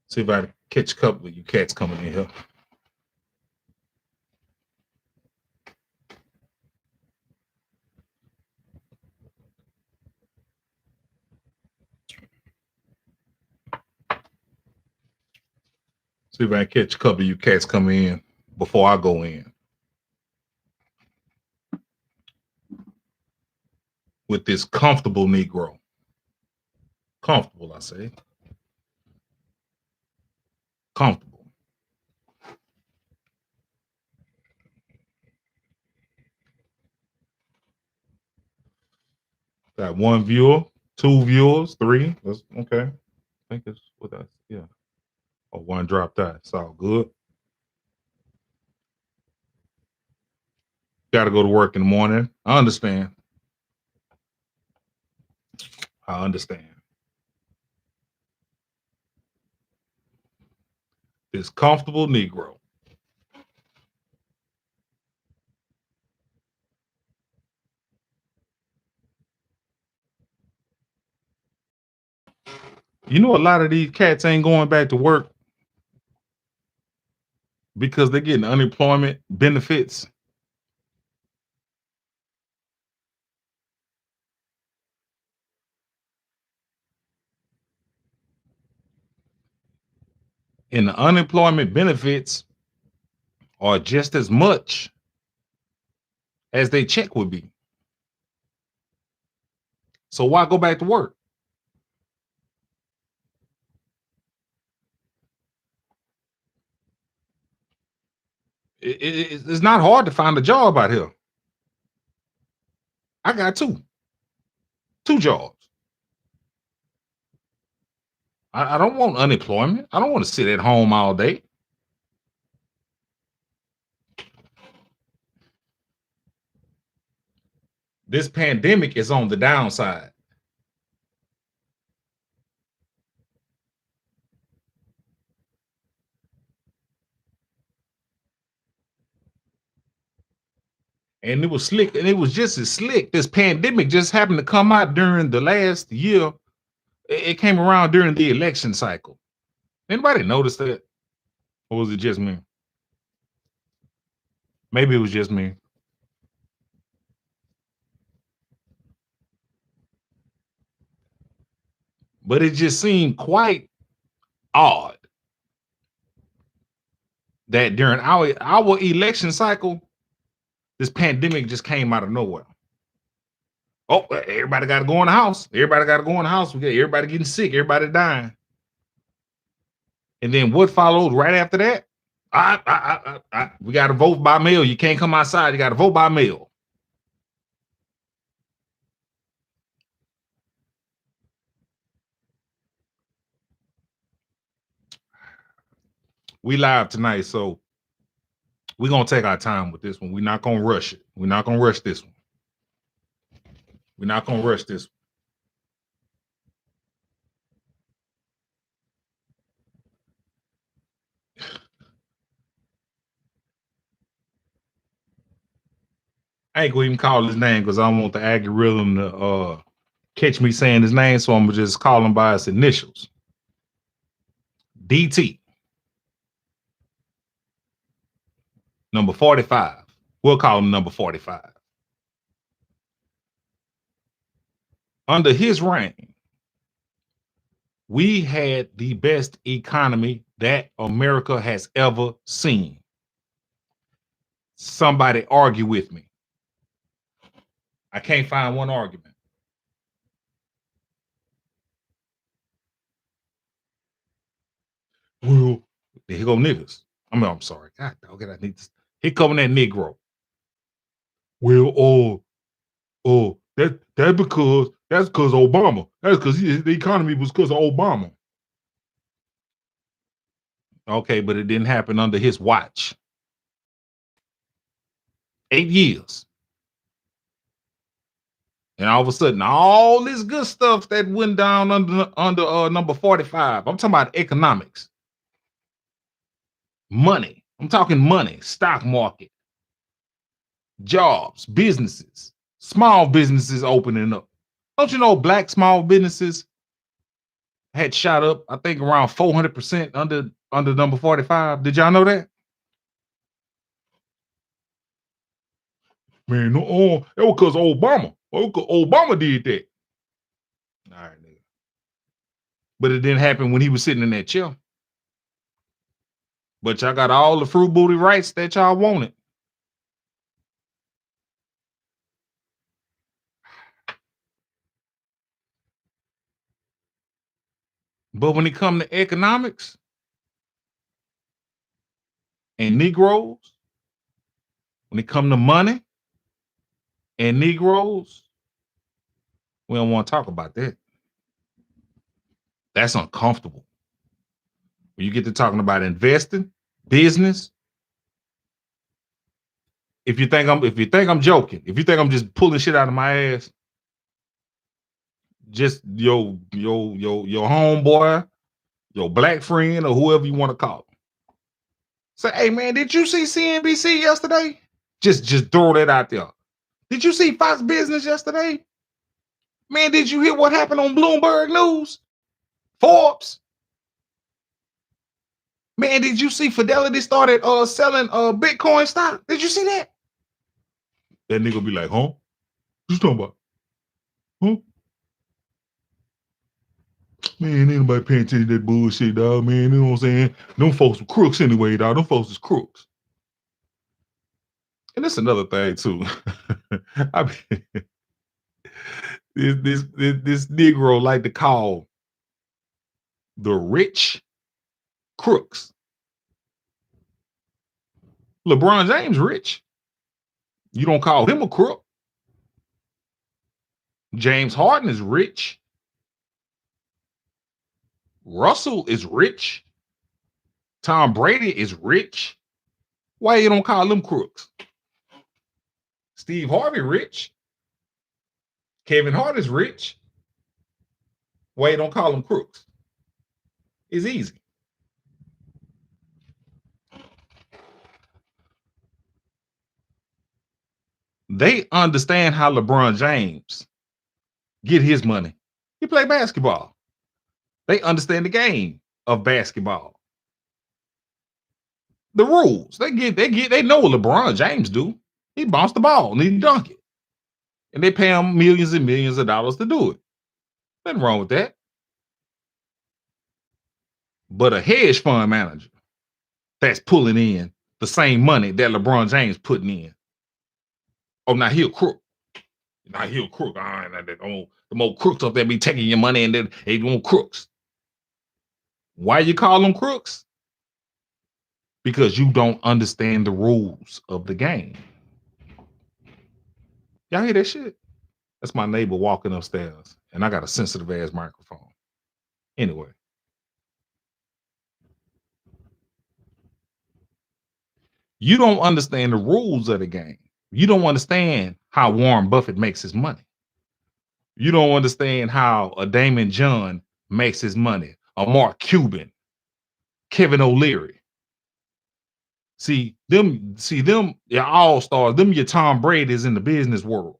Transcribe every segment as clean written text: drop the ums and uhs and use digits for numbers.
See if I can catch a couple of you cats coming in here. See if I can catch a couple of you cats coming in before I go in. With this comfortable Negro. Comfortable, I say. Comfortable. Got one viewer, two viewers, three. That's okay. I think it's what that, yeah. Oh, one dropped out. It's all good. Got to go to work in the morning. I understand. I understand. This comfortable Negro. You know, a lot of these cats ain't going back to work because they're getting unemployment benefits. And the unemployment benefits are just as much as they check would be. So why go back to work? It's not hard to find a job out here. I got two jobs. I don't want unemployment. I don't want to sit at home all day. This pandemic is on the downside. And it was slick, and it was just as slick. This pandemic just happened to come out during the last year. It came around during the election cycle. Anybody notice that? Or was it just me? Maybe it was just me. But it just seemed quite odd that during our election cycle, this pandemic just came out of nowhere. Oh, everybody got to go in the house. Everybody got to go in the house. We got everybody getting sick. Everybody dying. And then what followed right after that? We got to vote by mail. You can't come outside. You got to vote by mail. We live tonight, so we're going to take our time with this one. We're not going to rush it. We're not going to rush this one. We're not going to rush this one. I ain't gonna even call his name because I don't want the algorithm to catch me saying his name, so I'm gonna just call him by his initials. DT. Number 45. We'll call him number 45. Under his reign, we had the best economy that America has ever seen. Somebody argue with me. I can't find one argument. Well, here go niggas. I'm sorry. God dog it, I need this. Here coming that Negro. Well, that's because Obama. That's because the economy was because of Obama. Okay, but it didn't happen under his watch. 8 years. And all of a sudden, all this good stuff that went down under number 45. I'm talking about economics. Money. I'm talking money, stock market, jobs, businesses, small businesses opening up. Don't you know black small businesses had shot up, I think around 400% under number 45. Did y'all know that? Man, no, that was because Obama. Obama did that. All right, nigga. But it didn't happen when he was sitting in that chair. But y'all got all the fruit booty rights that y'all wanted. But when it come to economics and Negroes, when it come to money and Negroes, we don't want to talk about that. That's uncomfortable. When you get to talking about investing, business, if you think I'm joking, if you think I'm just pulling shit out of my ass, just your homeboy, your black friend, or whoever you want to call. Say, hey man, did you see CNBC yesterday? Just throw that out there. Did you see Fox Business yesterday? Man, did you hear what happened on Bloomberg News? Forbes? Man, did you see Fidelity started selling Bitcoin stock? Did you see that? That nigga be like, huh? What you talking about? Huh? Man, ain't nobody paying attention to that bullshit, dog, man. You know what I'm saying? Them folks were crooks anyway, dog. Them folks is crooks. And that's another thing, too. I mean, this Negro like to call the rich crooks. LeBron James rich. You don't call him a crook. James Harden is rich. Russell is rich. Tom Brady is rich. Why you don't call them crooks? Steve Harvey rich. Kevin Hart is rich. Why you don't call them crooks? It's easy. They understand how LeBron James get his money. He play basketball. They understand the game of basketball. The rules. They know what LeBron James do. He bounce the ball and he dunk it. And they pay him millions and millions of dollars to do it. Nothing wrong with that. But a hedge fund manager that's pulling in the same money that LeBron James putting in. Oh, now he a crook. Now he a crook. The more crooks up there be taking your money and then they want crooks. Why you call them crooks? Because you don't understand the rules of the game. Y'all hear that shit? That's my neighbor walking upstairs, and I got a sensitive ass microphone. Anyway, you don't understand the rules of the game. You don't understand how Warren Buffett makes his money. You don't understand how a Damon John makes his money, a Mark Cuban, Kevin O'Leary. See them, your all-stars, them your Tom Brady's in the business world.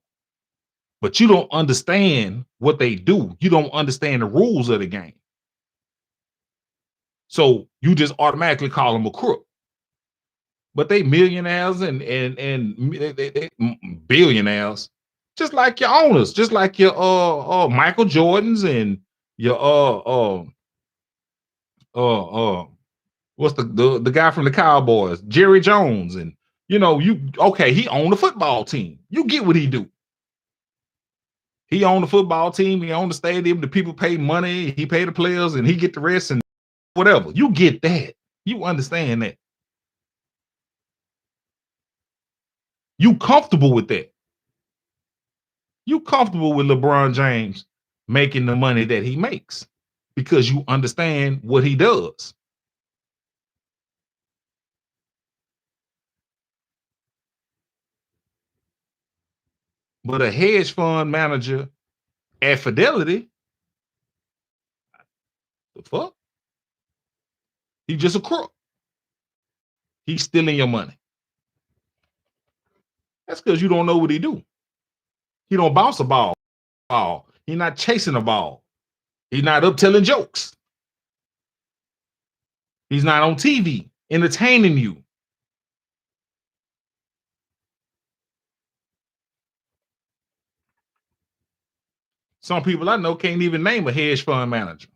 But you don't understand what they do. You don't understand the rules of the game. So you just automatically call them a crook. But they millionaires and they billionaires, just like your owners, just like your Michael Jordans and your what's the guy from the Cowboys, Jerry Jones, and he owned the football team. You get what he do. He owned the football team, he owned the stadium, the people pay money, he pay the players, and he get the rest and whatever. You get that. You understand that. You comfortable with that. You comfortable with LeBron James making the money that he makes because you understand what he does. But a hedge fund manager at Fidelity, the fuck? He just a crook. He's stealing your money. That's because you don't know what he do. He don't bounce a ball. He not chasing a ball. He's not up telling jokes. He's not on TV entertaining you. Some people I know can't even name a hedge fund manager.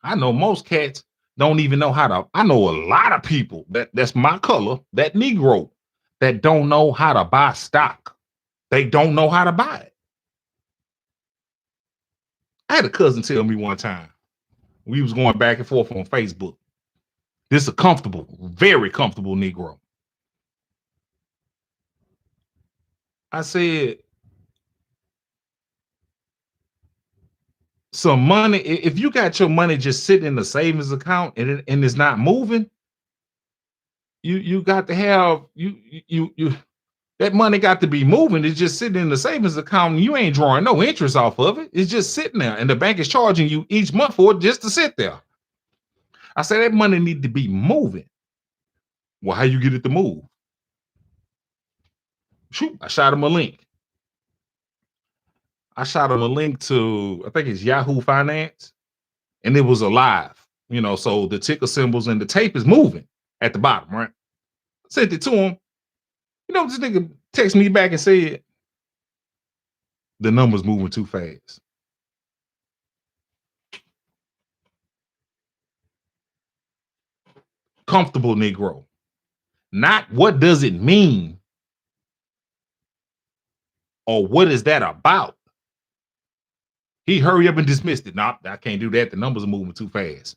I know most cats don't even know how to. I know a lot of people that's my color, that Negro, that don't know how to buy stock. They don't know how to buy it. I had a cousin tell me one time, we was going back and forth on Facebook. This is a comfortable, very comfortable Negro. I said, some money, if you got your money just sitting in the savings account and it's not moving, you got to have you that money got to be moving. It's just sitting in the savings account and you ain't drawing no interest off of it. It's just sitting there and the bank is charging you each month for it just to sit there. I said that money need to be moving. Well, how you get it to move? Shoot, I shot him a link. I shot him a link to, I think it's Yahoo Finance, and it was alive. You know, so the ticker symbols and the tape is moving at the bottom, right? I sent it to him. You know, this nigga texted me back and said, the number's moving too fast. Comfortable Negro. Not what does it mean or what is that about? He hurry up and dismissed it. Nah, I can't do that. The numbers are moving too fast.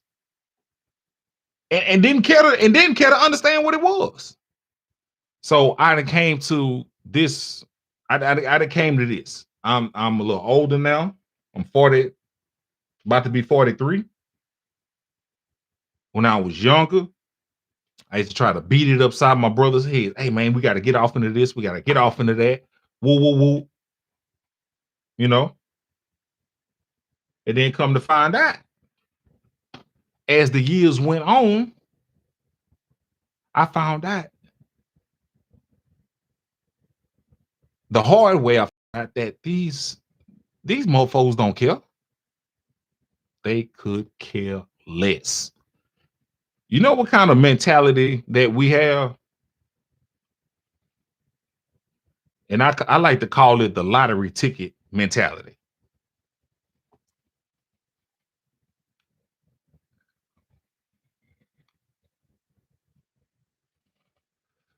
And didn't care to understand what it was. So I came to this. I came to this. I'm a little older now. I'm 40, about to be 43. When I was younger, I used to try to beat it upside my brother's head. Hey man, we got to get off into this. We got to get off into that. Woo woo woo. You know. And then come to find out, as the years went on, I found out the hard way. I found out that these mofos don't care. They could care less. You know what kind of mentality that we have? And I like to call it the lottery ticket mentality.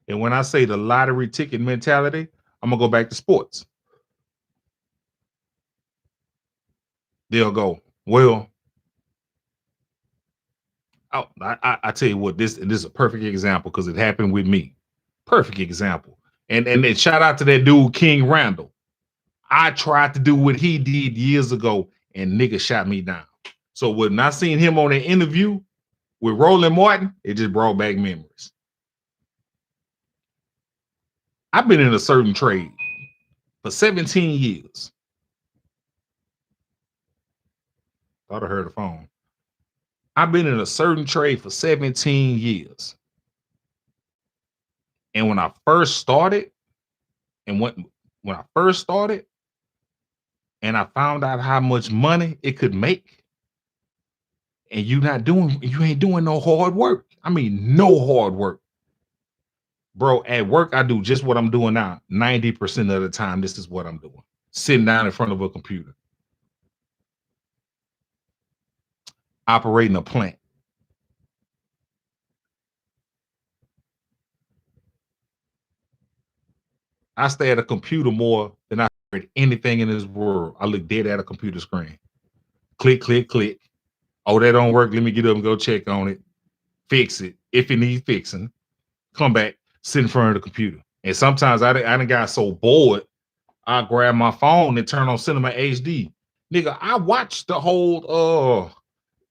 And when I say the lottery ticket mentality, I'm gonna go back to sports. They'll go, well, I tell you what, this is a perfect example because it happened with me. Perfect example. And then shout out to that dude, King Randall. I tried to do what he did years ago, and nigga shot me down. So when I seen him on an interview with Roland Martin, it just brought back memories. I've been in a certain trade for 17 years. Thought I heard the phone. I've been in a certain trade for 17 years. And when I first started, and when I first started, and I found out how much money it could make, and you ain't doing no hard work. I mean, no hard work. Bro, at work, I do just what I'm doing now. 90% of the time, this is what I'm doing. Sitting down in front of a computer. Operating a plant. I stay at a computer more than I read anything in this world. I look dead at a computer screen. Click, click, click. Oh, that don't work. Let me get up and go check on it. Fix it. If it needs fixing, come back, sit in front of the computer. And sometimes I done got so bored, I grab my phone and turn on Cinema HD. Nigga, I watched the whole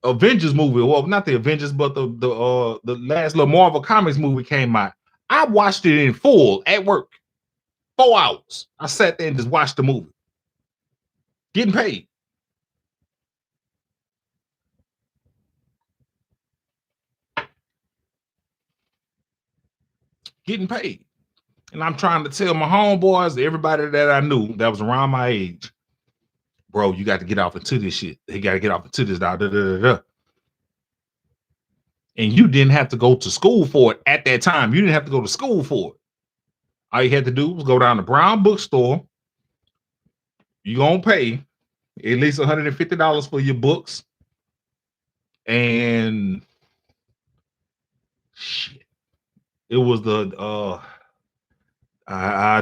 Avengers movie. Well, not the Avengers, but the last little Marvel Comics movie came out. I watched it in full at work. 4 hours. I sat there and just watched the movie. Getting paid. Getting paid. And I'm trying to tell my homeboys, everybody that I knew that was around my age, bro, you got to get off into this shit. He got to get off into this. Da, da, da, da, da. And you didn't have to go to school for it at that time. You didn't have to go to school for it. All you had to do was go down to Brown bookstore. You're going to pay at least $150 for your books. And shit, it was the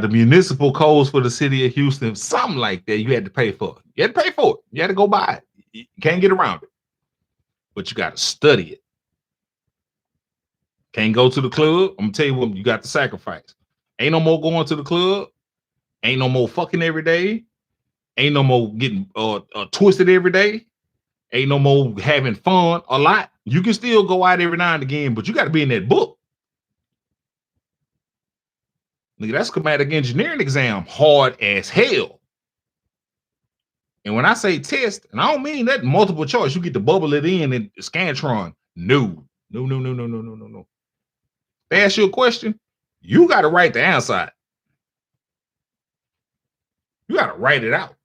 municipal codes for the city of Houston, something like that. You had to pay for it. You had to pay for it. You had to go buy it. You can't get around it. But you got to study it. Can't go to the club. I'm gonna tell you what, you got to sacrifice. Ain't no more going to the club. Ain't no more fucking every day. Ain't no more getting twisted every day. Ain't no more having fun a lot. You can still go out every now and again, but you got to be in that book. Nigga, that schematic engineering exam hard as hell. And when I say test, and I don't mean that multiple choice, you get to bubble it in Scantron. No. They ask you a question, you got to write the answer. You got to write it out.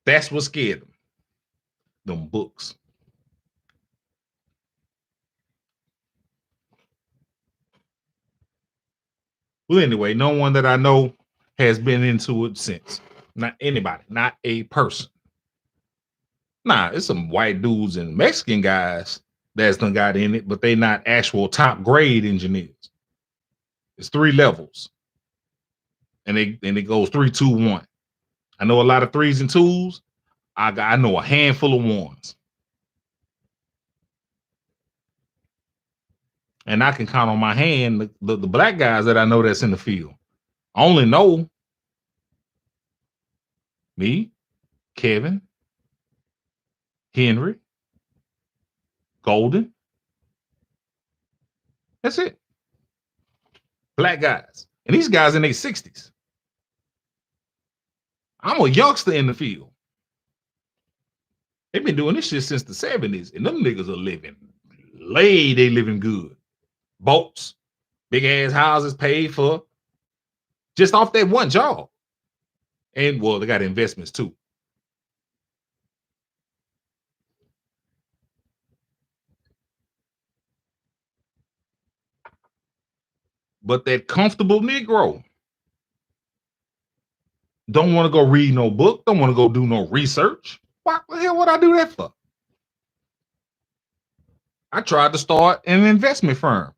That's what scared them. Them books. Well, anyway, no one that I know has been into it since. Not anybody, not a person. Nah, it's some white dudes and Mexican guys that's done got in it, but they not actual top grade engineers. It's 3 levels. And it goes 3, 2, 1. I know a lot of 3s and 2s. I know a handful of 1s. And I can count on my hand the black guys that I know that's in the field. I only know me, Kevin, Henry, Golden. That's it. Black guys. And these guys in their 60s. I'm a youngster in the field. They've been doing this shit since the 70s. And them niggas are living they living good. Boats, big ass houses paid for just off that one job. And well, they got investments too. But that comfortable Negro don't want to go read no book, don't want to go do no research. What the hell would I do that for? I tried to start an investment firm.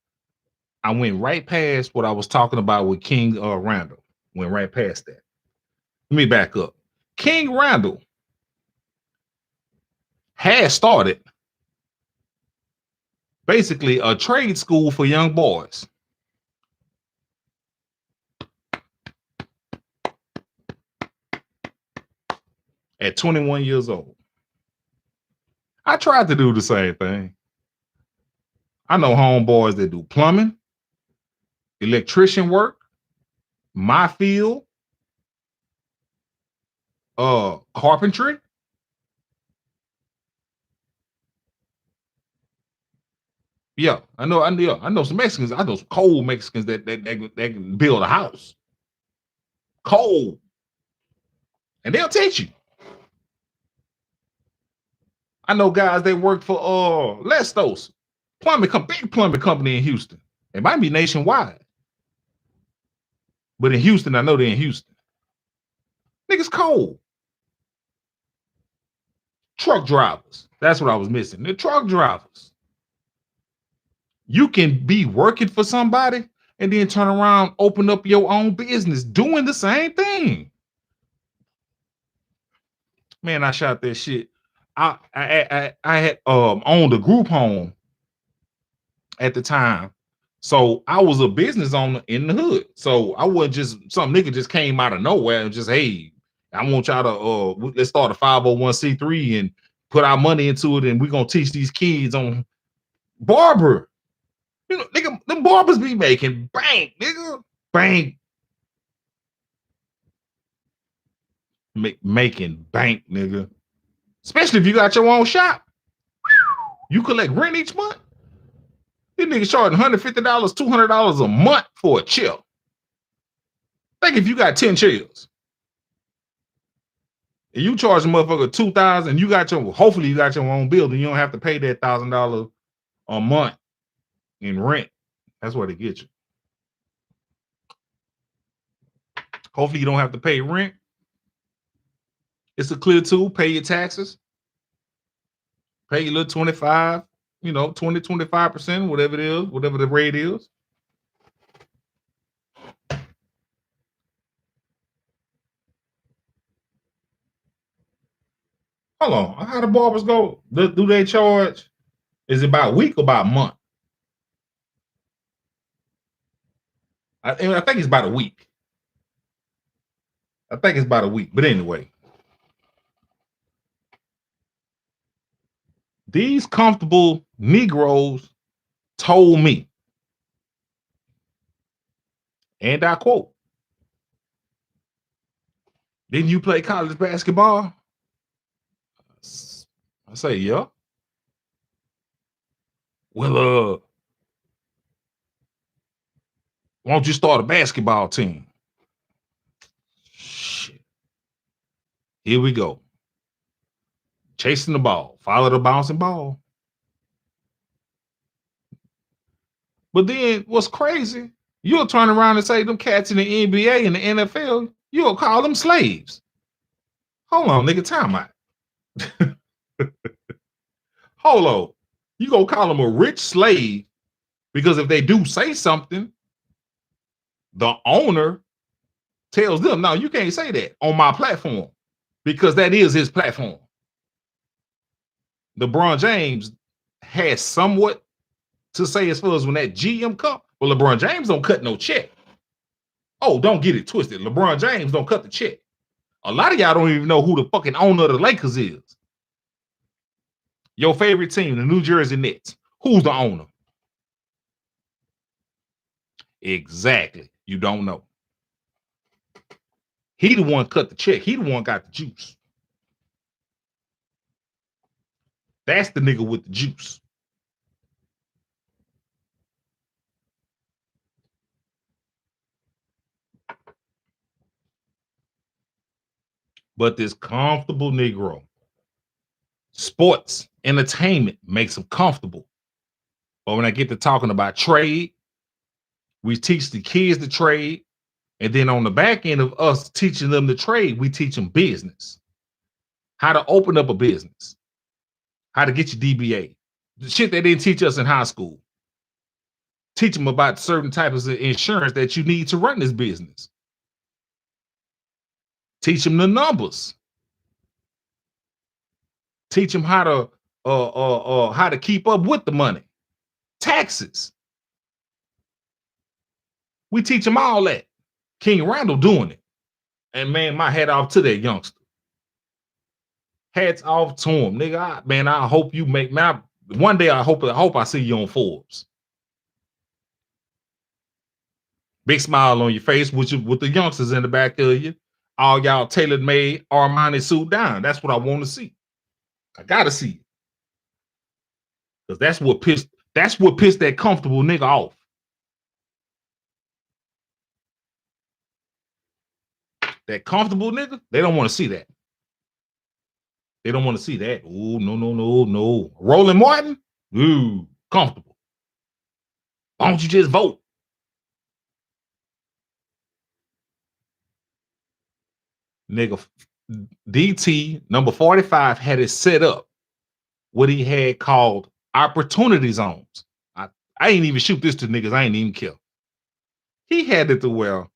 I went right past what I was talking about with King Randall. Went right past that. Let me back up. King Randall had started basically a trade school for young boys. At 21 years old. I tried to do the same thing. I know homeboys that do plumbing, electrician work, my field, carpentry. Yeah, I know some Mexicans. I know some cold Mexicans that can build a house. Cold. And they'll teach you. I know guys that work for Lestos, big plumbing company in Houston. It might be nationwide. But in Houston, I know they're in Houston. Niggas cold. Truck drivers. That's what I was missing. The truck drivers. You can be working for somebody and then turn around, open up your own business, doing the same thing. Man, I shot that shit. I had owned a group home at the time. So I was a business owner in the hood. So I wasn't just some nigga just came out of nowhere and just, hey, I want y'all to let's start a 501c3 and put our money into it, and we're gonna teach these kids on barber. You know, nigga, them barbers be making bank, nigga. Bank. Making bank, nigga. Especially if you got your own shop. You collect rent each month. These niggas charging $150, $200 a month for a chill. Think if you got 10 chairs and you charge a motherfucker 2,000, you got your hopefully you got your own building. You don't have to pay that $1,000 a month in rent. That's what they get you. Hopefully you don't have to pay rent. It's a clear tool. Pay your taxes. Pay your little 25, 20, 25%, whatever it is, whatever the rate is. Hold on. How the barbers go? Do they charge? Is it by week or by month? I think it's about a week. But anyway, these comfortable Negroes told me, and I quote, "Didn't you play college basketball?" I say, "Yeah." Well, why don't you start a basketball team? Shit. Here we go. Chasing the ball, follow the bouncing ball. But then what's crazy, you'll turn around and say them cats in the NBA and the NFL, you'll call them slaves. Hold on, nigga, time out. Hold on. You gonna call them a rich slave because if they do say something, the owner tells them, no, you can't say that on my platform because that is his platform. LeBron James has somewhat to say as far as when that GM come. Well, LeBron James don't cut no check. Oh, don't get it twisted. LeBron James don't cut the check. A lot of y'all don't even know who the fucking owner of the Lakers is. Your favorite team, the New Jersey Nets. Who's the owner? Exactly. You don't know. He the one cut the check. He the one got the juice. That's the nigga with the juice. But this comfortable Negro, sports, entertainment makes them comfortable. But when I get to talking about trade, we teach the kids to trade. And then on the back end of us teaching them to trade, we teach them business. How to open up a business. How to get your DBA. The shit they didn't teach us in high school. Teach them about certain types of insurance that you need to run this business. Teach them the numbers. Teach them how to keep up with the money. Taxes. We teach them all that. King Randall doing it. And man, my hat off to that youngster. Hats off to him, nigga. I hope you make one day. I hope I see you on Forbes. Big smile on your face with the youngsters in the back of you. All y'all tailored made Armani suit down. That's what I want to see. I gotta see it. Because that's what pissed that comfortable nigga off. That comfortable nigga, they don't want to see that. They don't want to see that. Oh, no. Roland Martin, ooh, comfortable. Why don't you just vote? Nigga, DT number 45 had it set up what he had called opportunity zones. I ain't even shoot this to niggas. I ain't even kill. He had it to where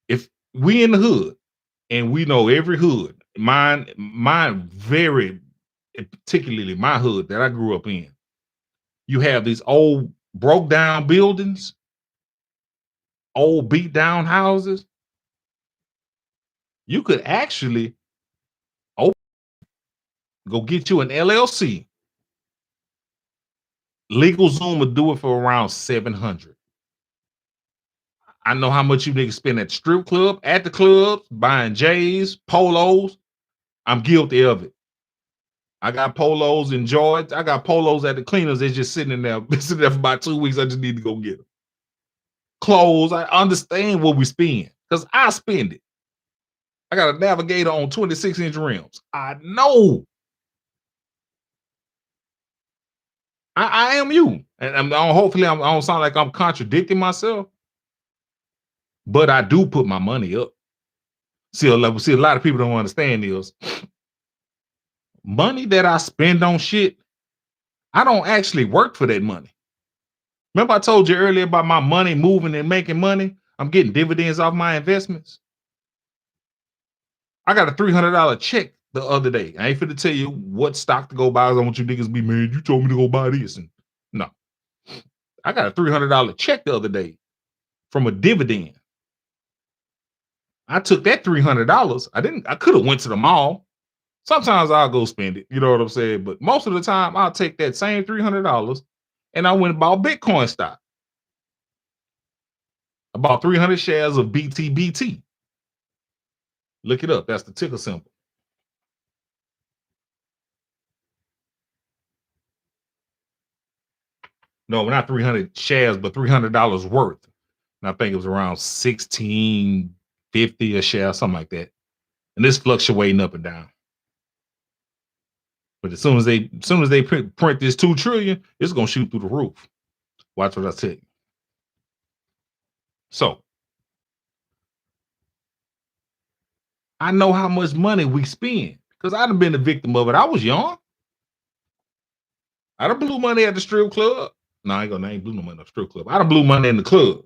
if we in the hood and we know every hood, mine very particularly my hood that I grew up in, you have these old broke down buildings, old beat down houses. You could actually go get you an LLC. Legal Zoom would do it for around 700. I know how much you niggas spend at the strip club, at the clubs, buying J's, polos. I'm guilty of it. I got polos in George. I got polos at the cleaners. They're just sitting in there, for about 2 weeks. I just need to go get them. Clothes. I understand what we spend because I spend it. I got a Navigator on 26-inch rims. I know. I am you. And hopefully I don't sound like I'm contradicting myself, but I do put my money up. See, a lot of people don't understand is money that I spend on shit, I don't actually work for that money. Remember I told you earlier about my money moving and making money? I'm getting dividends off my investments. I got a $300 check the other day. I ain't finna tell you what stock to go buy. I don't want you niggas to be, man, you told me to go buy this. And no. I got a $300 check the other day from a dividend. I took that $300. I could have went to the mall. Sometimes I'll go spend it. You know what I'm saying? But most of the time I'll take that same $300 and I went and bought Bitcoin stock. I bought 300 shares of BTBT. Look it up. That's the ticker symbol. No, not 300 shares, but $300 worth. And I think it was around $16.50 a share, something like that. And it's fluctuating up and down. But as soon as they print this 2 trillion, it's gonna shoot through the roof. Watch what I tell you. So I know how much money we spend because I'd have been the victim of it. I was young. I done blew money at the strip club. No, I ain't blew no money at the strip club. I done blew money in the club.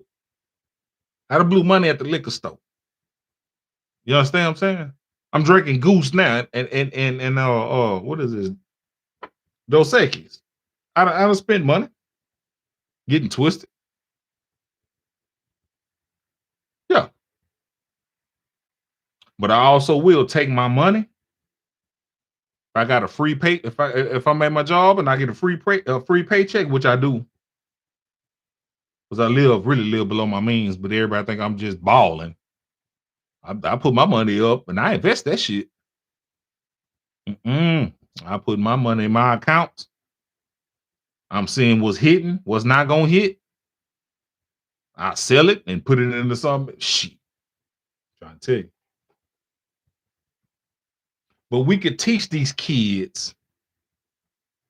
I done blew money at the liquor store. You understand what I'm saying? I'm drinking Goose now and what is this? Dos Equis. I done spent money getting twisted. Yeah. But I also will take my money. If I got a free pay, if I'm at my job and I get a free paycheck, which I do, because I really live below my means, but everybody think I'm just balling. I put my money up and I invest that shit. I put my money in my accounts. I'm seeing what's hitting, what's not gonna hit. I sell it and put it into something. Shit. Trying to tell you. But we could teach these kids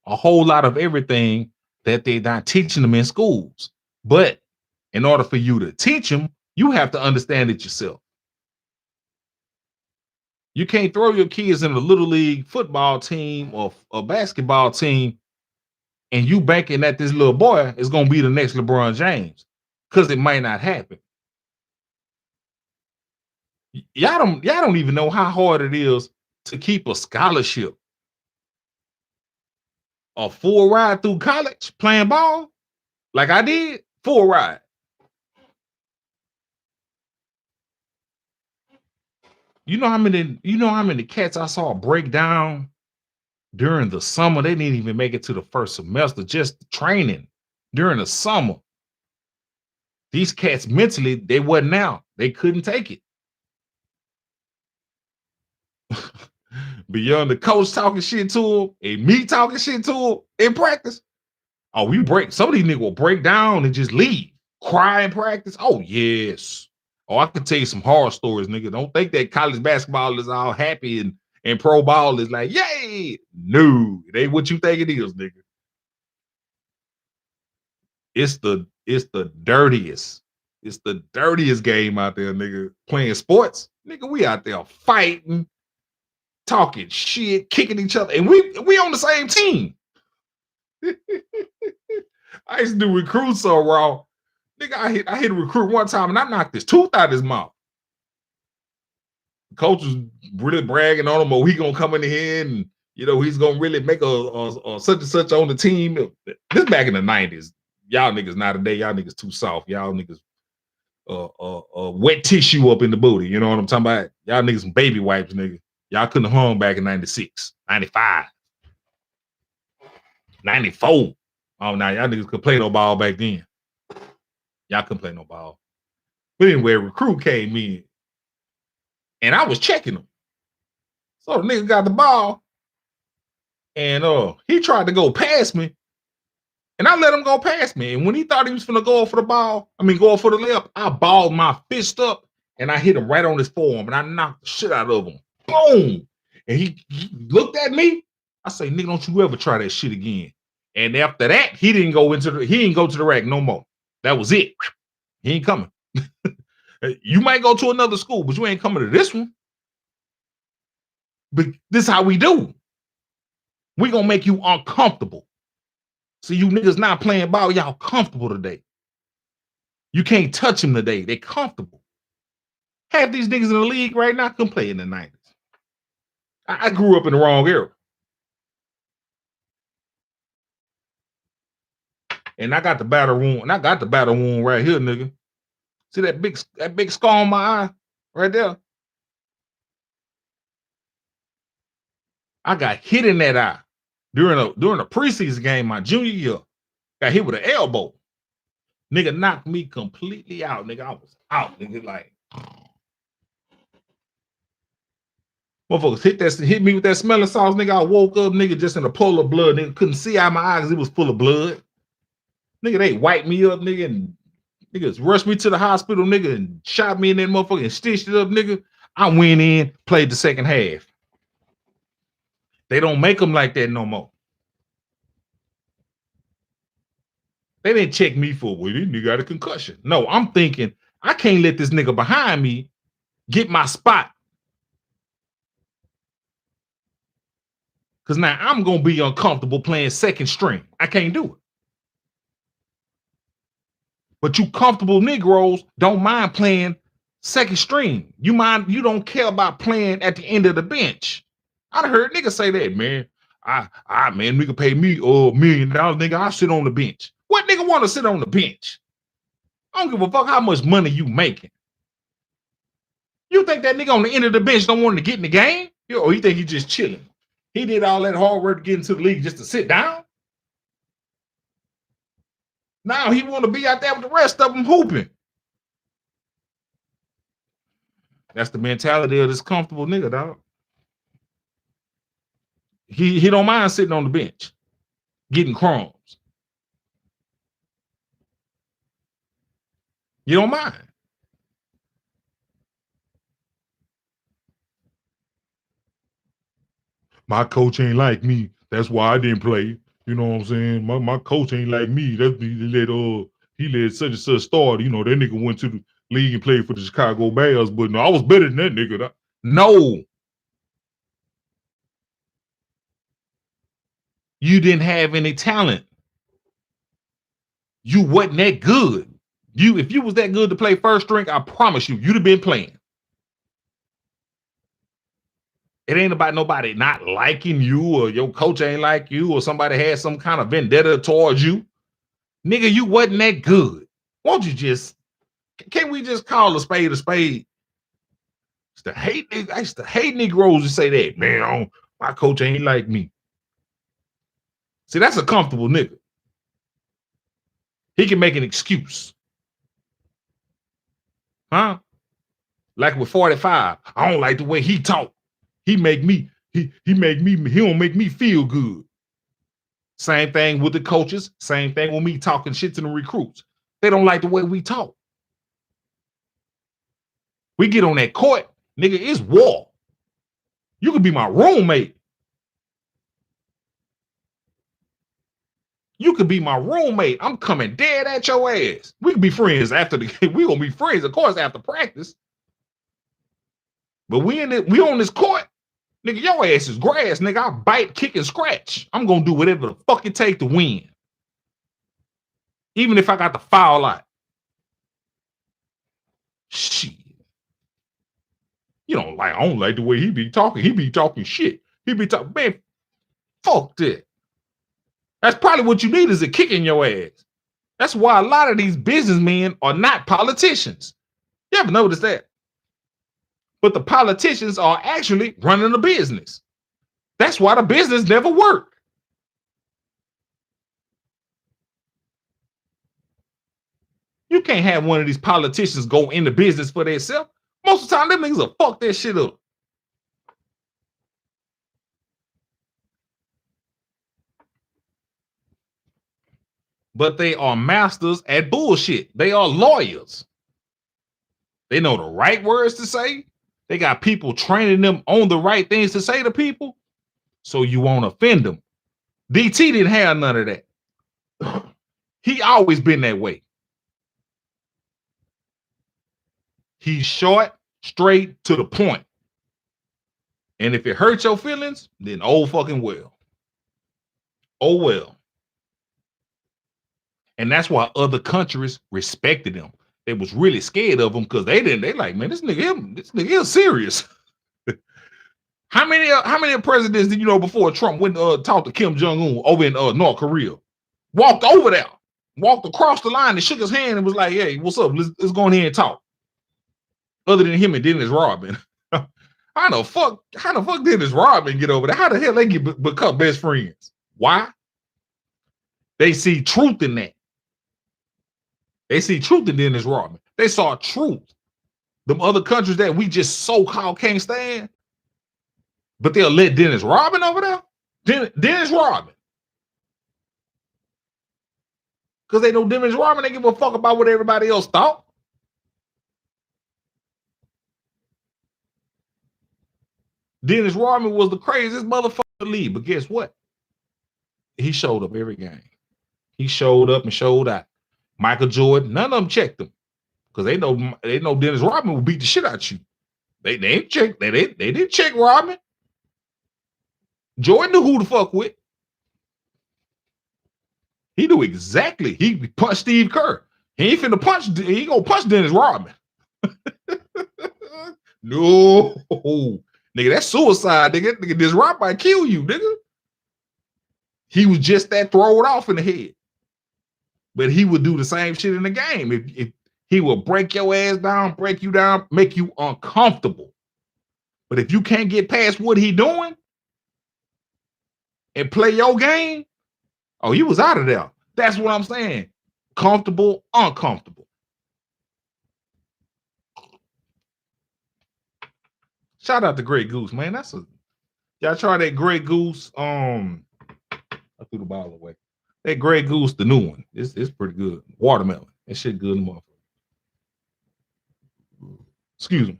a whole lot of everything that they're not teaching them in schools. But in order for you to teach them, you have to understand it yourself. You can't throw your kids in a little league football team or a basketball team and you banking that this little boy is going to be the next LeBron James, because it might not happen. Y'all don't even know how hard it is to keep a scholarship, a full ride through college playing ball like I did. Full ride. You know how many cats I saw break down during the summer? They didn't even make it to the first semester, just training during the summer. These cats mentally, they wasn't out. They couldn't take it. Beyond the coach talking shit to them and me talking shit to them in practice. Oh, some of these niggas will break down and just leave. Cry in practice. Oh, yes. Oh, I can tell you some horror stories, nigga. Don't think that college basketball is all happy and pro ball is like, yay. No, it ain't what you think it is, nigga. It's the dirtiest. It's the dirtiest game out there, nigga. Playing sports. Nigga, we out there fighting, talking shit, kicking each other, and we on the same team. I used to do recruits so raw. Nigga, I hit a recruit one time and I knocked his tooth out of his mouth. The coach was really bragging on him, oh, he gonna come in here and he's gonna really make a such and such on the team. This back in the 90s. Y'all niggas not today, y'all niggas too soft. Y'all niggas wet tissue up in the booty. You know what I'm talking about? Y'all niggas some baby wipes, nigga. Y'all couldn't have hung back in 96, 95, 94. Oh, now y'all niggas could play no ball back then. Y'all couldn't play no ball. But anyway, a recruit came in and I was checking him. So the nigga got the ball and he tried to go past me and I let him go past me. And when he thought he was going to go for the ball, go for the layup, I balled my fist up and I hit him right on his forearm, and I knocked the shit out of him. Boom! And he looked at me. I say, nigga, don't you ever try that shit again. And after that, he didn't go to the rack no more. That was it. He ain't coming. You might go to another school, but you ain't coming to this one. But this is how we do. We gonna make you uncomfortable. So you niggas not playing ball, y'all comfortable today. You can't touch them today. They comfortable. Half these niggas in the league right now can play in the 90s. I grew up in the wrong era. And I got the battle wound. And I got the battle wound right here, nigga. See that big scar on my eye right there? I got hit in that eye during a preseason game my junior year. Got hit with an elbow. Nigga knocked me completely out, nigga. I was out, nigga. Like, motherfuckers hit me with that smelling sauce, nigga. I woke up, nigga, just in a pool of blood. Nigga couldn't see out my eyes because it was full of blood. Nigga, they wiped me up, nigga, and niggas rushed me to the hospital, nigga, and shot me in that motherfucker and stitched it up, nigga. I went in, played the second half. They don't make them like that no more. They didn't check me for, well, this nigga got a concussion. No, I'm thinking, I can't let this nigga behind me get my spot. Because now I'm going to be uncomfortable playing second string. I can't do it. But you comfortable Negroes don't mind playing second string. You don't care about playing at the end of the bench. I heard niggas say that, man. Man, nigga pay me $1 million, nigga. I'll sit on the bench. What nigga want to sit on the bench? I don't give a fuck how much money you making. You think that nigga on the end of the bench don't want to get in the game? Or he think he just chilling? He did all that hard work to get into the league just to sit down? Now he want to be out there with the rest of them hooping. That's the mentality of this comfortable nigga, dog. He don't mind sitting on the bench, getting crumbs. You don't mind. My coach ain't like me. That's why I didn't play. You know what I'm saying? My coach ain't like me. That's he let such and such start. You know, that nigga went to the league and played for the Chicago Bears, but no, I was better than that nigga. No. You didn't have any talent. You wasn't that good. If you was that good to play first string, I promise you'd have been playing. It ain't about nobody not liking you or your coach ain't like you or somebody had some kind of vendetta towards you. Nigga, you wasn't that good. Won't you can't we just call a spade a spade? I used to hate Negroes to say that, man, my coach ain't like me. See, that's a comfortable nigga. He can make an excuse. Huh? Like with 45, I don't like the way he talk. He don't make me feel good. Same thing with the coaches. Same thing with me talking shit to the recruits. They don't like the way we talk. We get on that court, nigga, it's war. You could be my roommate. You could be my roommate. I'm coming dead at your ass. We could be friends after the game. We gonna be friends, of course, after practice. But we on this court, nigga, your ass is grass, nigga. I bite, kick, and scratch. I'm gonna do whatever the fuck it take to win. Even if I got to foul out. Shit. I don't like the way he be talking. He be talking shit. He be talking, man, fuck that. That's probably what you need is a kick in your ass. That's why a lot of these businessmen are not politicians. You ever notice that? But the politicians are actually running the business. That's why the business never worked. You can't have one of these politicians go into business for themselves. Most of the time, them niggas will fuck that shit up. But they are masters at bullshit. They are lawyers. They know the right words to say. They got people training them on the right things to say to people, so you won't offend them. DT didn't have none of that. He always been that way. He's short, straight, to the point. And if it hurts your feelings, then oh fucking well. Oh well. And that's why other countries respected him. They was really scared of him because they like, man, this nigga is serious. How many presidents did you know before Trump went talked to Kim Jong-un over in North Korea? Walked over there, walked across the line and shook his hand and was like, hey, what's up? Let's go in here and talk. Other than him and Dennis Rodman. How the fuck Dennis Rodman get over there? How the hell they become best friends? Why? They see truth in that. They see truth in Dennis Rodman. They saw truth. Them other countries that we just so-called can't stand, but they'll let Dennis Rodman over there? Dennis Rodman. Because they know Dennis Rodman, they give a fuck about what everybody else thought. Dennis Rodman was the craziest motherfucker in the league, but guess what? He showed up every game. He showed up and showed out. Michael Jordan, none of them checked him because they know Dennis Rodman will beat the shit out of you. They didn't check Rodman. Jordan knew who to fuck with. He knew exactly. He punched Steve Kerr. He ain't finna punch. He gonna punch Dennis Rodman. No, nigga, that's suicide, nigga. This Rodman might kill you, nigga. He was just that thrown off in the head. But he would do the same shit in the game. If he will break your ass down, break you down, make you uncomfortable. But if you can't get past what he doing and play your game, oh, you was out of there. That's what I'm saying. Comfortable, uncomfortable. Shout out to Grey Goose, man. Y'all try that Grey Goose. I threw the bottle away. That Grey Goose, the new one, it's pretty good. Watermelon. That shit good, motherfucker. Excuse me.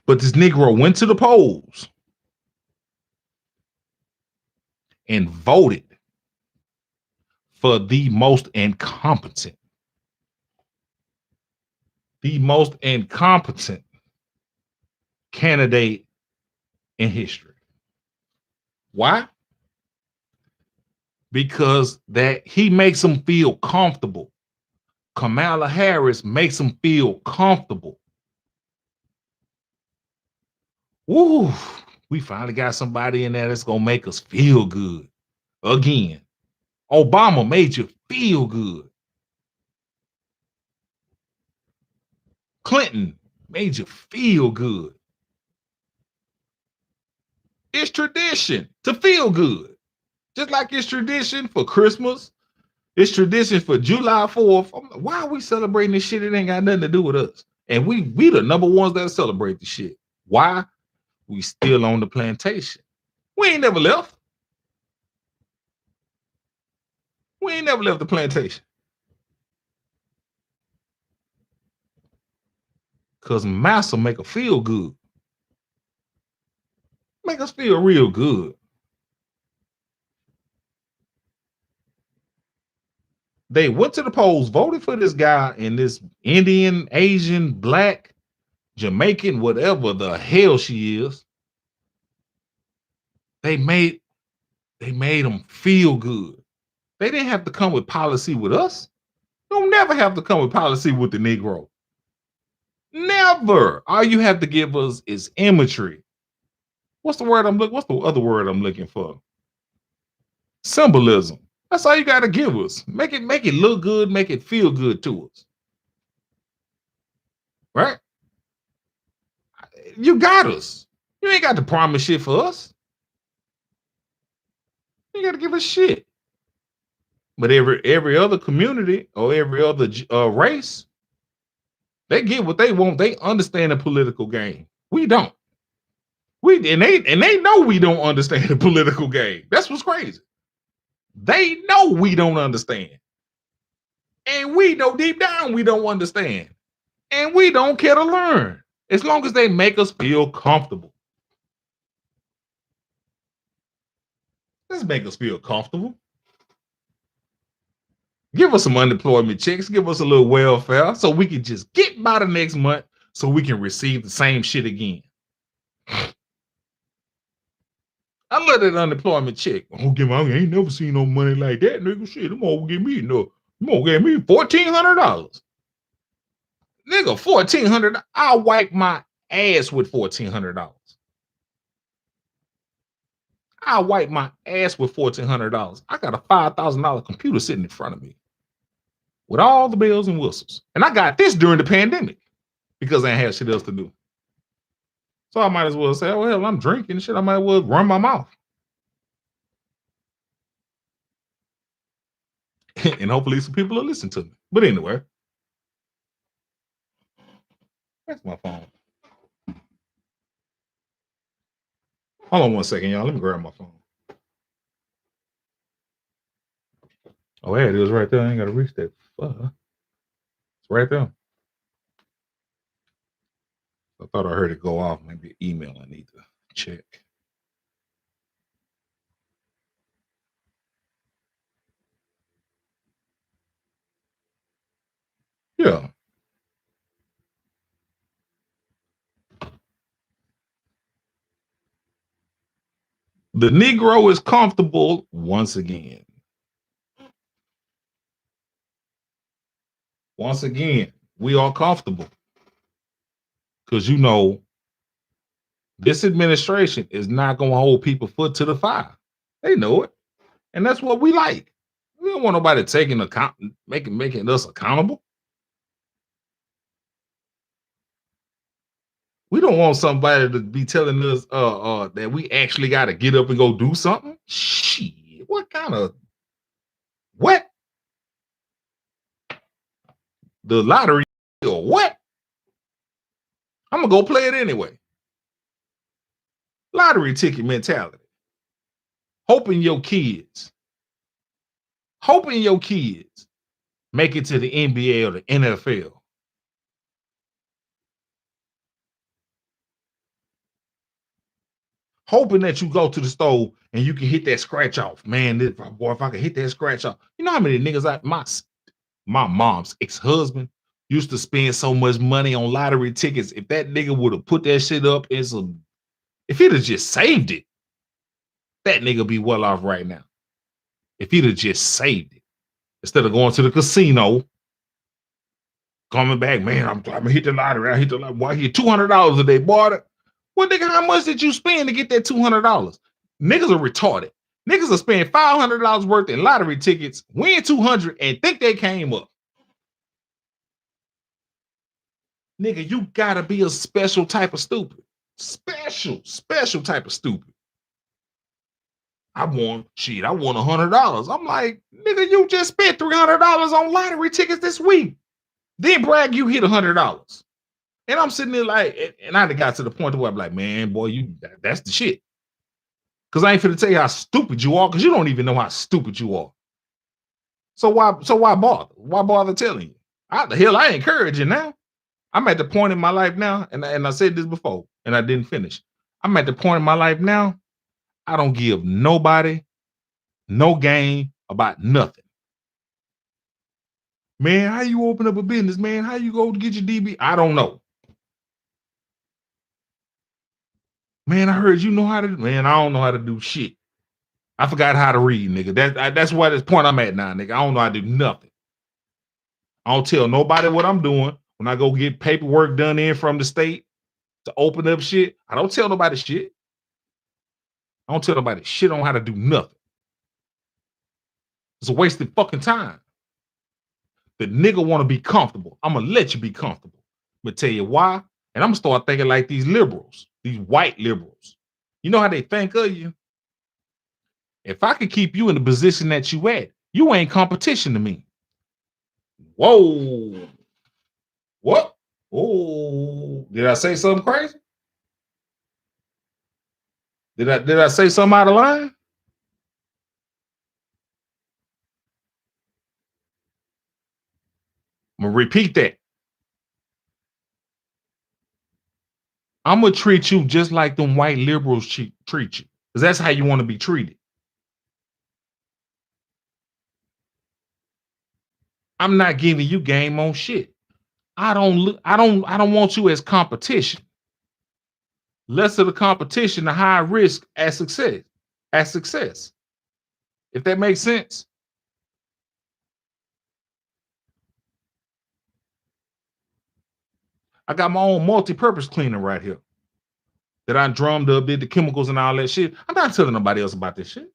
But this Negro went to the polls and voted for the most incompetent candidate in history. Why? Because that he makes them feel comfortable. Kamala Harris makes them feel comfortable. Woo, we finally got somebody in there that's gonna make us feel good again. Obama made you feel good. Clinton made you feel good. It's tradition to feel good. Just like it's tradition for Christmas. It's tradition for July 4th. Why are we celebrating this shit? It ain't got nothing to do with us. And we the number ones that celebrate the shit. Why? We still on the plantation. We ain't never left. We ain't never left the plantation. Because massa make us feel good. Make us feel real good. They went to the polls, voted for this guy and this Indian, Asian, Black, Jamaican, whatever the hell she is. They made them feel good. They didn't have to come with policy with us. They'll never have to come with policy with the Negro. Never. All you have to give us is imagery. What's the other word I'm looking for? Symbolism. That's all you got to give us. Make it look good, make it feel good to us. Right? You got us. You ain't got to promise shit for us. You got to give us shit. But every other community or every other race, they get what they want. They understand the political game. We don't. They know we don't understand the political game. That's what's crazy. They know we don't understand. And we know deep down we don't understand. And we don't care to learn. As long as they make us feel comfortable. Let's make us feel comfortable. Give us some unemployment checks. Give us a little welfare so we can just get by the next month so we can receive the same shit again. I love that unemployment check. I ain't never seen no money like that, nigga. Shit, them all give me no. Them all give me $1,400. Nigga, $1,400. I'll wipe my ass with $1,400. I'll wipe my ass with $1,400. I got a $5,000 computer sitting in front of me with all the bells and whistles. And I got this during the pandemic because I ain't had shit else to do. So I might as well say, oh, hell, I'm drinking shit. I might as well run my mouth. And hopefully some people will listen to me. But anyway, that's my phone. Hold on one second, y'all. Let me grab my phone. Oh, yeah, it is right there. I ain't got to reach that. It's right there. I thought I heard it go off. Maybe an email I need to check. Yeah. The Negro is comfortable once again. Once again, we are comfortable. Because you know, this administration is not going to hold people foot to the fire. They know it. And that's what we like. We don't want nobody taking account, making us accountable. We don't want somebody to be telling us that we actually got to get up and go do something. Shit, what kind of what? The lottery or what? I'm gonna go play it anyway. Lottery ticket mentality. Hoping your kids make it to the NBA or the NFL. Hoping that you go to the store and you can hit that scratch off. Man, if I could hit that scratch off. You know how many niggas my mom's ex-husband used to spend so much money on lottery tickets. If that nigga would have put that shit up if he'd have just saved it, that nigga be well off right now. If he'd have just saved it instead of going to the casino, coming back, man, I'm gonna hit the lottery. I hit the lottery. Why hit $200 a day, boy? Well, nigga, how much did you spend to get that $200? Niggas are retarded. Niggas are spending $500 worth in lottery tickets, win 200, and think they came up. Nigga, you gotta be a special type of stupid. Special type of stupid. I won $100. I'm like, nigga, you just spent $300 on lottery tickets this week. Then brag you hit $100. And I'm sitting there like, and I got to the point where I'm like, man, boy, that's the shit. Cause I ain't finna tell you how stupid you are, because you don't even know how stupid you are. So why bother? Why bother telling you? I encourage you now. I'm at the point in my life now, and I said this before, and I didn't finish. I'm at the point in my life now, I don't give nobody no game about nothing. Man, how you open up a business, man? How you go to get your DB? I don't know. Man, I heard you know how to. Man, I don't know how to do shit. I forgot how to read, nigga. That's why this point I'm at now, nigga. I don't know how to do nothing. I don't tell nobody what I'm doing when I go get paperwork done in from the state to open up shit. I don't tell nobody shit. I don't tell nobody shit on how to do nothing. It's a waste of fucking time. The nigga want to be comfortable. I'm gonna let you be comfortable. But tell you why, and I'm gonna start thinking like these liberals, these white liberals. You know how they think of you? If I could keep you in the position that you at, you ain't competition to me. Whoa. What? Oh, did I say something crazy? Did I say something out of line? I'm gonna repeat that. I'm gonna treat you just like them white liberals treat you, because that's how you want to be treated. I'm not giving you game on shit. I don't want you as competition. Less of the competition, the high risk as success. As success. If that makes sense. I got my own multi-purpose cleaner right here that I drummed up, did the chemicals and all that shit. I'm not telling nobody else about this shit.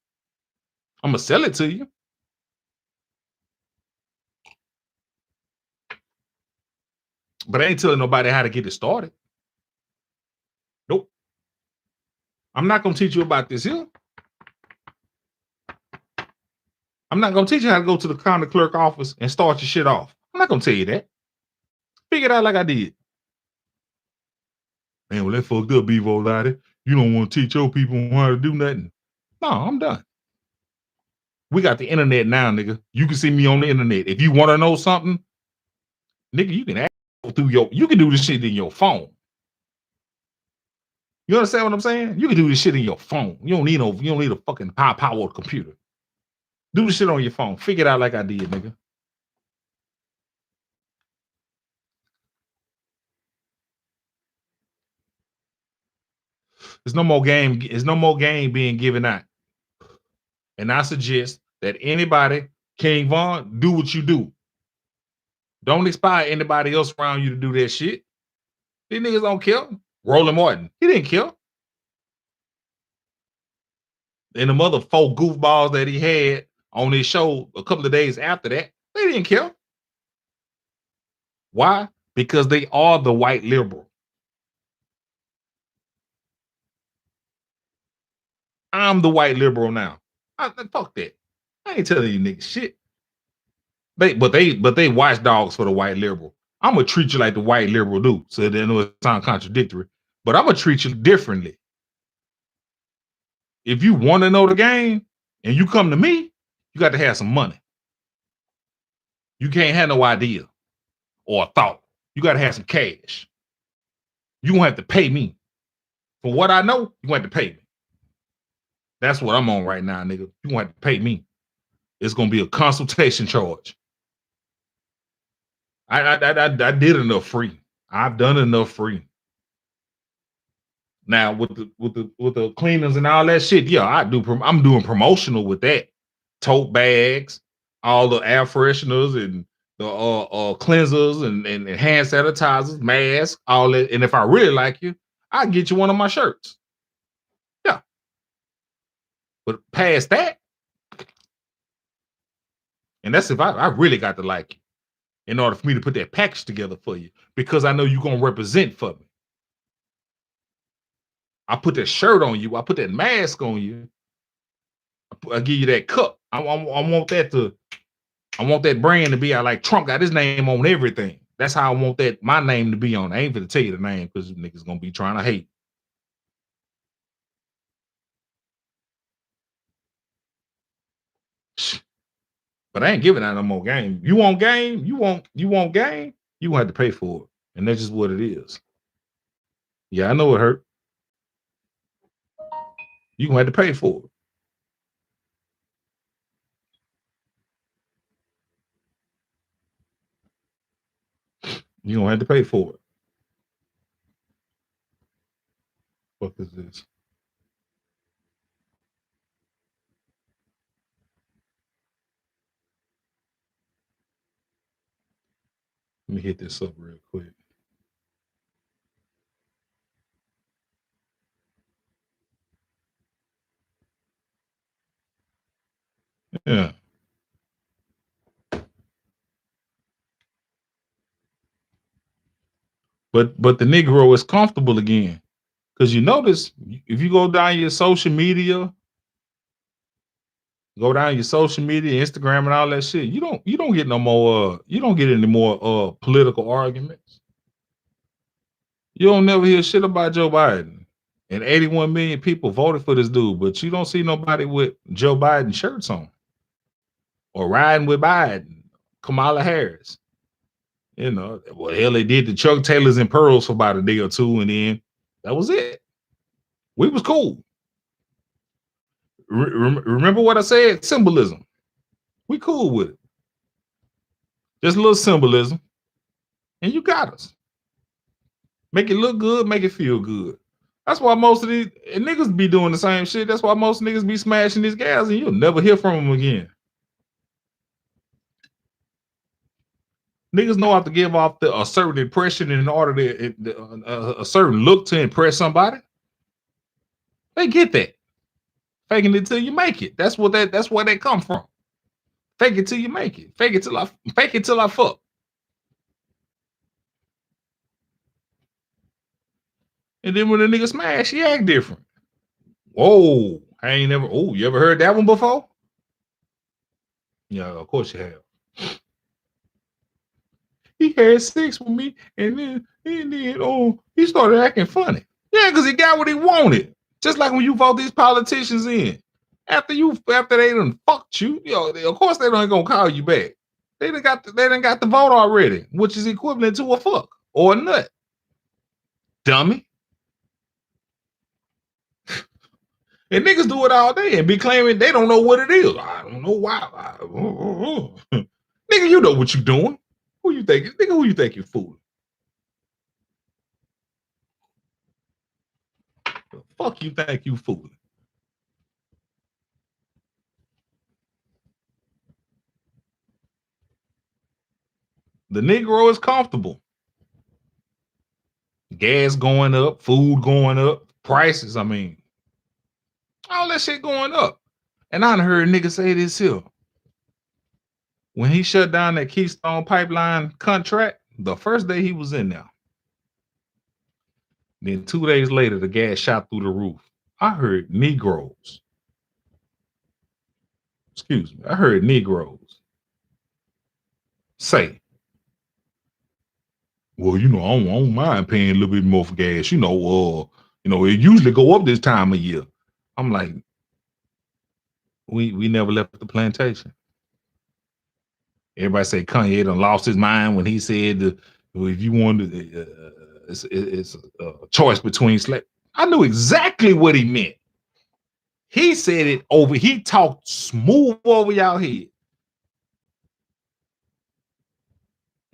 I'm gonna sell it to you. But I ain't telling nobody how to get it started. Nope. I'm not gonna teach you about this here. I'm not gonna teach you how to go to the county clerk office and start your shit off. I'm not gonna tell you that. Figure it out like I did. Man, well, that fucked up, Bevo Lottie. You don't want to teach your people how to do nothing. No, I'm done. We got the internet now, nigga. You can see me on the internet. If you want to know something, nigga, you can ask you can do this shit in your phone. You understand what I'm saying? You can do this shit in your phone. You don't need a fucking high powered computer. Do the shit on your phone. Figure it out like I did, nigga. There's no more game. There's no more game being given out. And I suggest that anybody, King Von, do what you do. Don't inspire anybody else around you to do that shit. These niggas don't care. Roland Martin, he didn't care. And the mother four goofballs that he had on his show a couple of days after that, they didn't care. Why? Because they are the white liberal. I'm the white liberal now. Fuck that. I ain't telling you niggas shit. But they watchdogs for the white liberal. I'm gonna treat you like the white liberal do. So they know it sounds contradictory, but I'm gonna treat you differently. If you want to know the game and you come to me, you got to have some money. You can't have no idea or a thought. You got to have some cash. You gonna have to pay me. For what I know, you gonna have to pay me. That's what I'm on right now, nigga. You gonna have to pay me. It's gonna be a consultation charge. I did enough free. I've done enough free. Now with the cleaners and all that shit, yeah, I'm doing promotional with that. Tote bags, all the air fresheners and the cleansers and hand sanitizers, masks, all that. And if I really like you, I get you one of my shirts. Yeah. But past that, and that's if I really got to like you in order for me to put that package together for you, because I know you're gonna represent for me. I put that shirt on you, I put that mask on you, I give you that cup. I want that brand to be out like Trump got his name on everything. That's how I want that my name to be on. I ain't gonna tell you the name because niggas gonna be trying to hate. But I ain't giving out no more game. You want game? You want game? You gonna have to pay for it. And that's just what it is. Yeah, I know it hurt. You gonna have to pay for it. You gonna have to pay for it. What is this? Let me hit this up real quick. Yeah. But the Negro is comfortable again. Because you notice if you go down your social media, Instagram and all that shit, you don't get no more you don't get any more political arguments. You don't never hear shit about Joe Biden. And 81 million people voted for this dude, but you don't see nobody with Joe Biden shirts on or riding with Biden, Kamala Harris. You know, well, hell, they did the Chuck Taylors and Pearls for about a day or two, and then that was it. We was cool. Remember what I said? Symbolism. We cool with it. Just a little symbolism, and you got us. Make it look good, make it feel good. That's why most of these niggas be doing the same shit. That's why most niggas be smashing these gals, and you'll never hear from them again. Niggas know how to give off a certain impression in order to a certain look to impress somebody. They get that. Faking it till you make it. That's where they come from. Fake it till you make it. Fake it till I fuck. And then when the nigga smash, he act different. Whoa. I ain't never. Oh, you ever heard that one before? Yeah, of course you have. He had sex with me, and then he started acting funny. Yeah, because he got what he wanted. Just like when you vote these politicians in. After they done fucked you, of course they don't gonna call you back. They done got the vote already, which is equivalent to a fuck or a nut. Dummy. And niggas do it all day and be claiming they don't know what it is. I don't know why. Nigga, you know what you doing. Who you think? Nigga, who you think you fooling? The fuck you think you fooling? The Negro is comfortable. Gas going up, food going up, prices, I mean, all that shit going up. And I done heard niggas say this here. When he shut down that Keystone Pipeline contract, the first day he was in there. Then 2 days later, the gas shot through the roof. I heard Negroes. Excuse me. I heard Negroes say, well, I don't mind paying a little bit more for gas. It usually go up this time of year. I'm like, we never left the plantation. Everybody say Kanye done lost his mind when he said if you wanted, it's a choice between slave. I knew exactly what he meant. He said it over. He talked smooth over y'all head,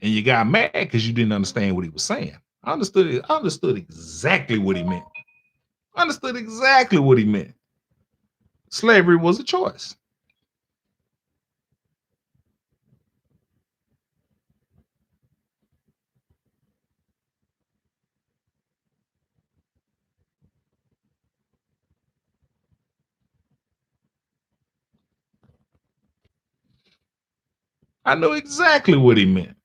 and you got mad because you didn't understand what he was saying. I understood it. I understood exactly what he meant. I understood exactly what he meant. Slavery was a choice. I know exactly what he meant.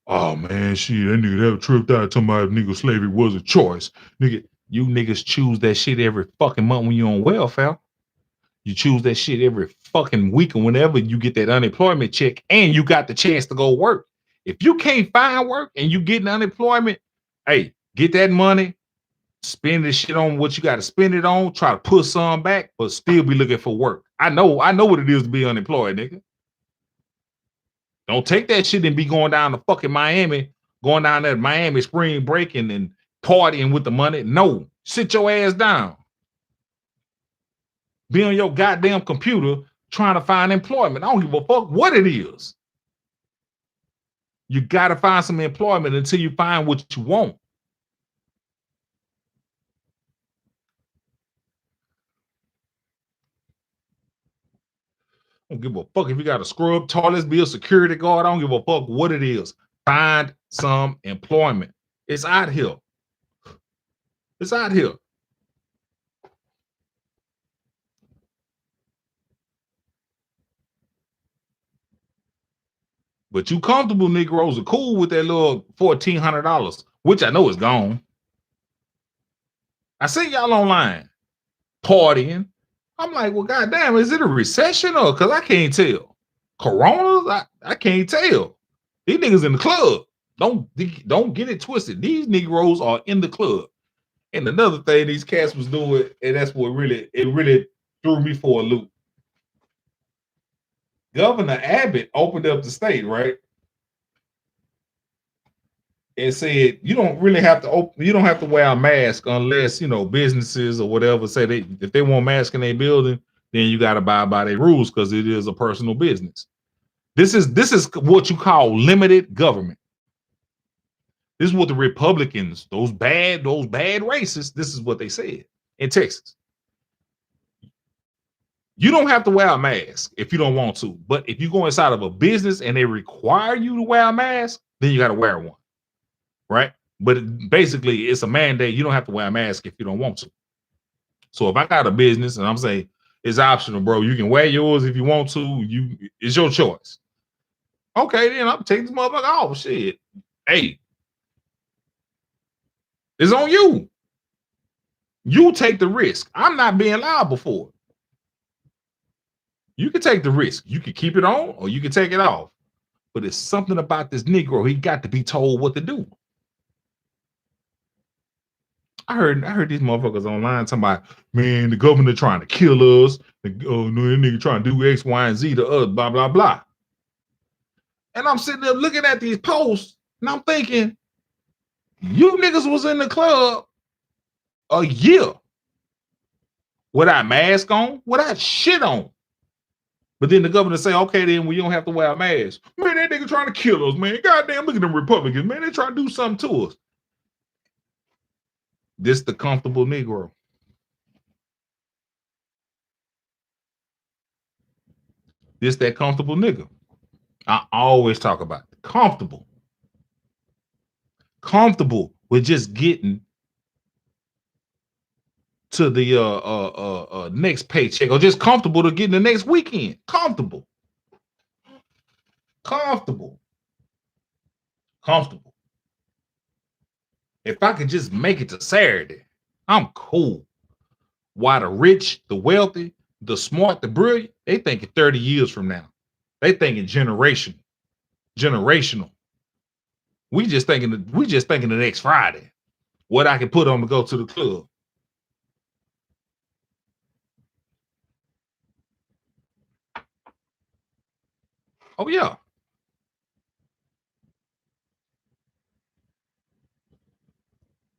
Oh man, shit, that nigga that tripped out talking about nigga slavery was a choice. Nigga, you niggas choose that shit every fucking month when you're on welfare. You choose that shit every fucking week or whenever you get that unemployment check and you got the chance to go work. If you can't find work and you getting unemployment, hey, get that money, spend this shit on what you got to spend it on, try to put some back, but still be looking for work. I know what it is to be unemployed, nigga. Don't take that shit and be going down to fucking Miami, going down there to Miami spring breaking and partying with the money. No, sit your ass down. Be on your goddamn computer trying to find employment. I don't give a fuck what it is. You got to find some employment until you find what you want. I don't give a fuck if you got a scrub, toilets, be a security guard. I don't give a fuck what it is. Find some employment. It's out here. It's out here. But you comfortable Negroes are cool with that little $1,400, which I know is gone. I see y'all online partying. I'm like, well, goddamn, is it a recession or because I can't tell? Coronas, I can't tell. These niggas in the club. Don't get it twisted. These Negroes are in the club. And another thing these cats was doing, and that's what really threw me for a loop. Governor Abbott opened up the state, right? and said you don't really have to open, you don't have to wear a mask unless businesses or whatever say they if they want masks in their building, then you got to abide by their rules because it is a personal business. This is what you call limited government. This is what the Republicans, those bad racists, this is what they said in Texas. You don't have to wear a mask if you don't want to, but if you go inside of a business and they require you to wear a mask, then you got to wear one, right? But basically, it's a mandate. You don't have to wear a mask if you don't want to. So if I got a business and I'm saying it's optional, bro, you can wear yours if you want to. It's your choice. Okay, then I'm taking this motherfucker off. Shit, hey, it's on you. You take the risk. I'm not being liable for it. You can take the risk. You can keep it on or you can take it off. But it's something about this Negro. He got to be told what to do. I heard these motherfuckers online talking about, man, the governor trying to kill us. No, that nigga trying to do X, Y, and Z to us, blah, blah, blah. And I'm sitting there looking at these posts and I'm thinking, you niggas was in the club a year without mask on, without shit on. But then the governor say, okay, then we don't have to wear a mask. Man, that nigga trying to kill us, man. Goddamn, look at them Republicans, man. They trying to do something to us. This the comfortable Negro. This that comfortable nigga. I always talk about it. Comfortable. Comfortable with just getting to the next paycheck, or just comfortable to get the next weekend. Comfortable. Comfortable. Comfortable. If I could just make it to Saturday, I'm cool. Why the rich, the wealthy, the smart, the brilliant, they thinking 30 years from now. They thinking generational. We just thinking the next Friday. What I can put on to go to the club. Oh yeah.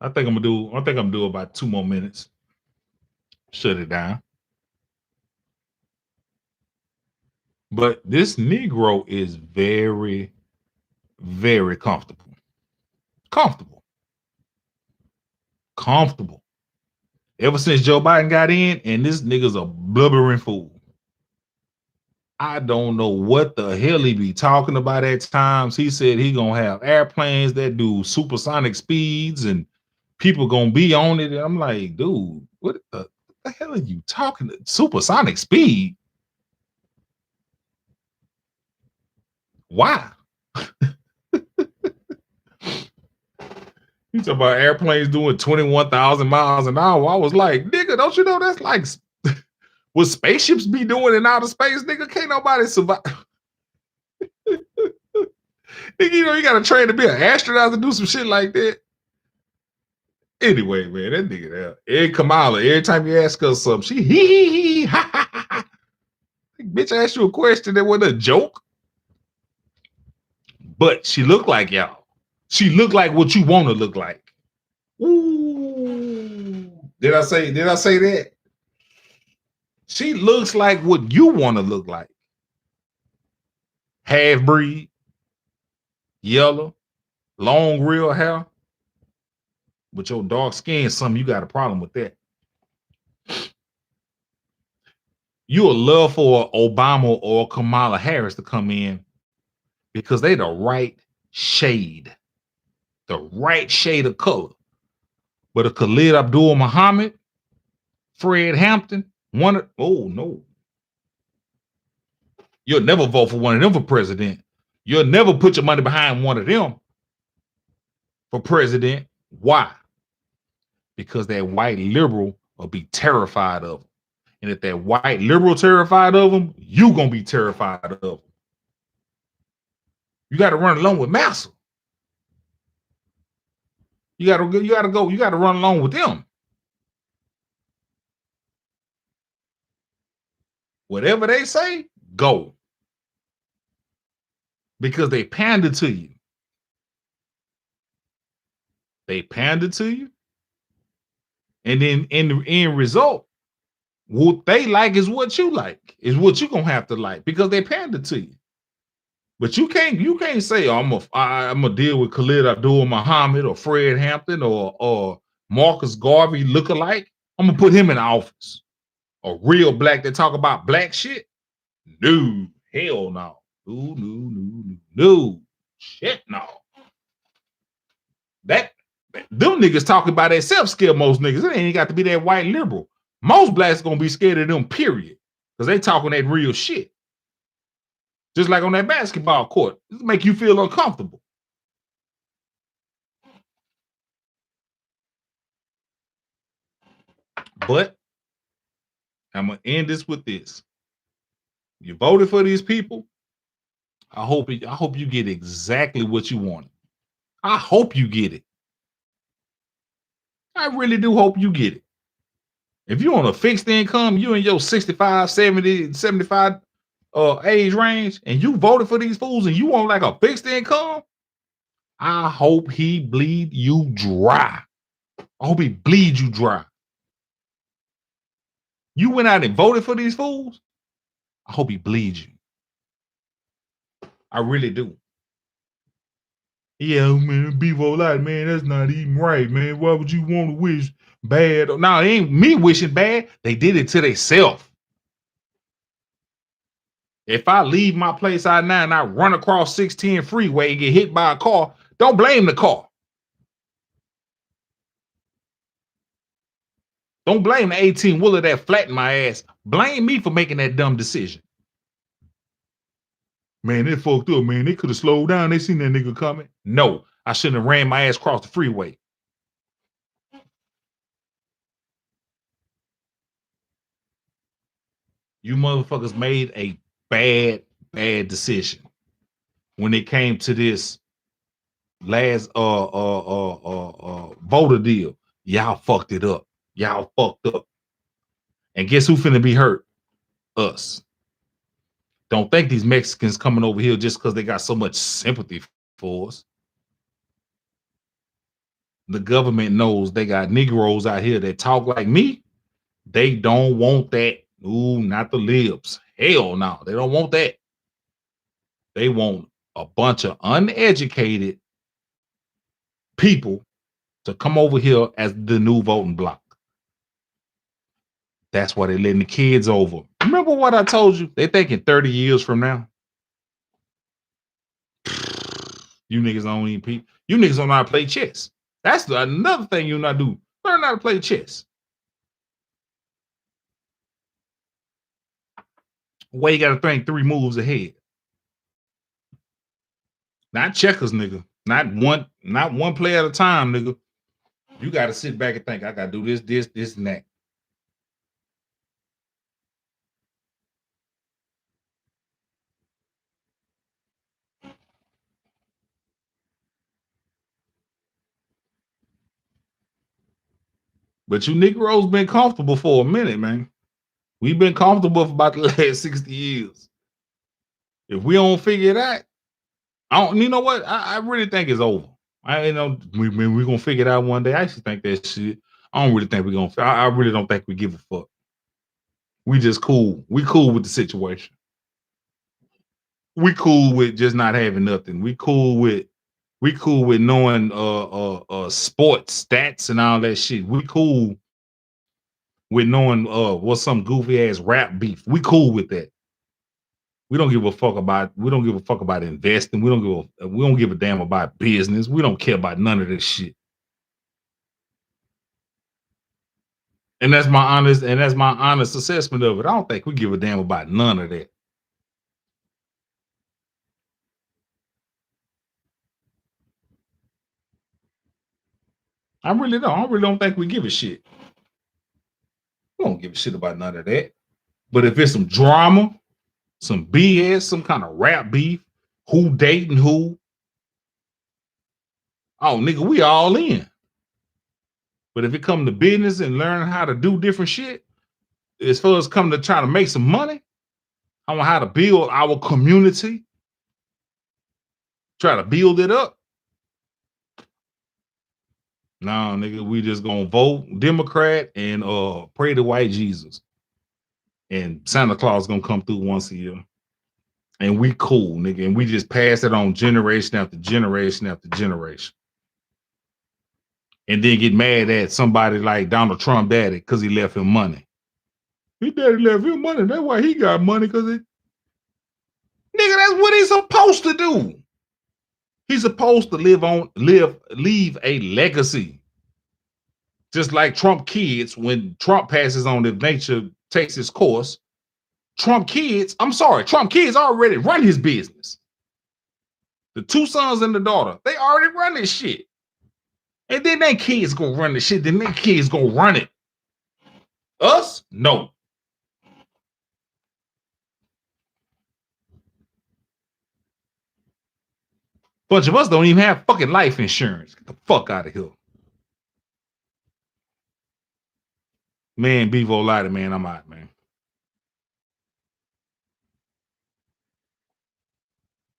I think I'm gonna do about 2 more minutes. Shut it down. But this Negro is very, very comfortable. Comfortable. Comfortable. Ever since Joe Biden got in, and this nigga's a blubbering fool. I don't know what the hell he be talking about at times. He said he gonna have airplanes that do supersonic speeds and people gonna be on it. And I'm like, dude, what the hell are you talking? Supersonic speed? Why? You talking about airplanes doing 21,000 miles an hour? I was like, nigga, don't you know that's like what spaceships be doing in outer space? Nigga, can't nobody survive. Nigga, you gotta train to be an astronaut to do some shit like that. Anyway, man, that nigga there. Ed Kamala, every time you ask her something, she hee ha ha ha. Bitch, I asked you a question that wasn't a joke. But she looked like y'all. She looked like what you want to look like. Ooh. Did I say that? She looks like what you want to look like. Half breed, yellow, long real hair. With your dark skin, something you got a problem with that. You would love for Obama or Kamala Harris to come in because they the right shade of color. But a Khalid Abdul Muhammad, Fred Hampton, oh no. You'll never vote for one of them for president. You'll never put your money behind one of them for president. Why? Because that white liberal will be terrified of them. And if that white liberal terrified of them, you gonna be terrified of them. You got to run along with Massa. You got to run along with them. Whatever they say, go. Because they pander to you. They pander to you, and then in the end result, what they like is what you like, is what you're gonna have to like because they pander to you. But you can't say, oh, I'm gonna deal with Khalid Abdul Muhammad or Fred Hampton or Marcus Garvey lookalike. I'm gonna put him in office. A real black that talk about black shit? No, hell no. No. Shit no. That them niggas talking about that self scare most niggas. It ain't got to be that white liberal. Most blacks gonna be scared of them, period. Because they talking that real shit. Just like on that basketball court. It make you feel uncomfortable. But I'm gonna end this with this. You voted for these people. I hope you get exactly what you wanted. I hope you get it. I really do hope you get it. If you on a fixed income, you in your 65, 70, 75 age range, and you voted for these fools and you want like a fixed income, I hope he bleed you dry. I hope he bleeds you dry. You went out and voted for these fools, I hope he bleeds you. I really do. Yeah, man, Bevo like, man, that's not even right, man. Why would you want to wish bad? No, it ain't me wishing bad. They did it to themselves. If I leave my place out now and I run across 610 freeway and get hit by a car, don't blame the car. Don't blame the 18 wheeler that flattened my ass. Blame me for making that dumb decision. Man, they fucked up, man. They could have slowed down. They seen that nigga coming. No, I shouldn't have ran my ass across the freeway. You motherfuckers made a bad decision when it came to this last voter deal. Y'all fucked it up. Y'all fucked up. And guess who finna be hurt? Us. Don't think these Mexicans coming over here just because they got so much sympathy for us. The government knows they got Negroes out here that talk like me. They don't want that. Ooh, not the libs. Hell no, they don't want that. They want a bunch of uneducated people to come over here as the new voting bloc. That's why they're letting the kids over. Remember what I told you? They thinking 30 years from now. You niggas don't even people. You niggas don't know how to play chess. That's another thing you not do. Learn how to play chess. Way you got to think 3 moves ahead. Not checkers, nigga. Not one play at a time, nigga. You got to sit back and think, I got to do this, and that. But you Negroes been comfortable for a minute, man. We've been comfortable for about the last 60 years. If we don't figure it out, you know what? I really think it's over. We're gonna figure it out one day. I actually think that shit. I don't really think we're gonna. I really don't think we give a fuck. We just cool. We cool with the situation. We cool with just not having nothing. We cool with knowing sports stats and all that shit. We cool with knowing what's some goofy ass rap beef. We cool with that. We don't give a fuck about investing. We don't give a damn about business. We don't care about none of this shit. And that's my honest assessment of it. I don't think we give a damn about none of that. I really don't. I really don't think we give a shit. We don't give a shit about none of that. But if it's some drama, some BS, some kind of rap beef, who dating who, oh nigga, we all in. But if it come to business and learn how to do different shit, as far as coming to try to make some money, on how to build our community, try to build it up, No, nigga, we just gonna vote Democrat and pray to white Jesus. And Santa Claus gonna come through once a year. And we cool, nigga. And we just pass it on generation after generation after generation. And then get mad at somebody like Donald Trump daddy because he left him money. His daddy left him money. That's why he got money, because it, nigga, that's what he's supposed to do. He's supposed to leave a legacy. Just like Trump kids, when Trump passes on, if nature takes its course, Trump kids already run his business. The two sons and the daughter, they already run this shit. And then their kids gonna run the shit, then their kids gonna run it. Us? No. Bunch of us don't even have fucking life insurance. Get the fuck out of here. Man, Bevo Lighter, man, I'm out, man.